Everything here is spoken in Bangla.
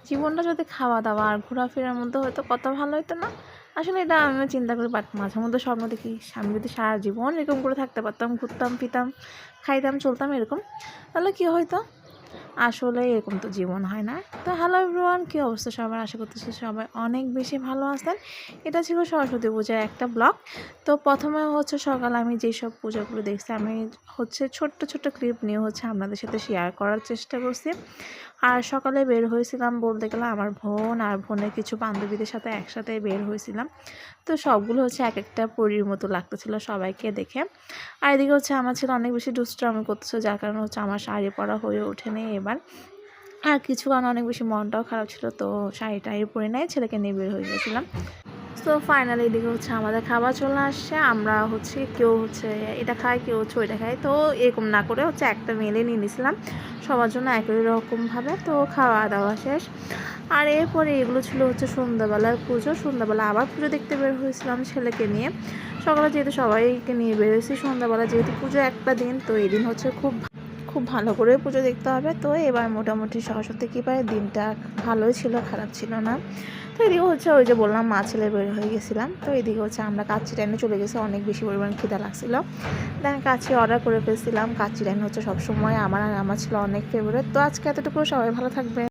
জীবনটা যদি খাওয়া দাওয়া আর ঘোরাফেরার মধ্যে হয়তো কত ভালো হতো না। আসলে এটা আমি চিন্তা করি, বাট মাঝে মধ্যে স্বপ্ন দেখি আমি যদি সারা জীবন এরকম করে থাকতে পারতাম, ঘুরতাম ফিরতাম খাইতাম চলতাম এরকম, তাহলে কী হয়তো। আসলে এরকম তো জীবন হয় না। তো হ্যালো এভরিওয়ান, কী অবস্থা সবার? আশা করতেছি সবাই অনেক বেশি ভালো আছেন। এটা ছিল সরস্বতী পূজার একটা ব্লগ। তো প্রথমে হচ্ছে সকালে আমি যেসব পূজাগুলো দেখছি, আমি হচ্ছে ছোট্ট ছোট্ট ক্লিপ নিয়ে হচ্ছে আপনাদের সাথে শেয়ার করার চেষ্টা করছি। আর সকালে বের হয়েছিলাম বলতে গেলে আমার বোন আর বোনের কিছু বান্ধবীদের সাথে একসাথে বের হয়েছিলাম। তো সবগুলো হচ্ছে এক একটা পরীর মতো লাগতেছিল সবাইকে দেখে। আর এদিকে হচ্ছে আমার ছেলে অনেক বেশি দুষ্টামি করতেছে, যার কারণে হচ্ছে আমার শাড়ি পরা হয়ে ওঠেনি এবার। আর কিছু কারণে অনেক বেশি মনটাও খারাপ ছিল, তো শাড়িটাই পরে নেয় ছেলেকে নিয়ে বের হয়ে গেছিলাম। তো ফাইনালি এদিকে হচ্ছে আমাদের খাবার চলে আসছে। আমরা হচ্ছে কেউ হচ্ছে এটা খায়, কেউ হচ্ছে ওইটা খায়, তো এরকম না করে হচ্ছে একটা মেলে নিয়ে নিয়েছিলাম সবার জন্য একই রকমভাবে। তো খাওয়া দাওয়া শেষ। আর এরপরে এগুলো ছিল হচ্ছে সন্ধ্যাবেলার পুজো। সন্ধ্যাবেলা আবার পুজো দেখতে বের হয়েছিলাম ছেলেকে নিয়ে। সকালে যেহেতু সবাইকে নিয়ে বের হয়েছি, সন্ধ্যাবেলা যেহেতু পুজো একটা দিন, তো এই দিন হচ্ছে খুব খুব ভালো করে পুজো দেখতে হবে। তো এবার মোটামুটি সরস্বতী কৃপায় দিনটা ভালোই ছিল, খারাপ ছিল না। তো এদিকে হচ্ছে ওই যে বললাম মা ছেলে বের হয়ে গেছিলাম। তো এদিকে হচ্ছে আমরা কাচ্চি টাইনে চলে গেছি, অনেক বেশি পরিমাণ খিদা লাগছিলো। দেন কাচ্চি অর্ডার করে ফেলছিলাম। কাচ্চি টাইন হচ্ছে সবসময় আমার আর আমার ছিল অনেক ফেভারিট। তো আজকে এতটুকু, সবাই ভালো থাকবে।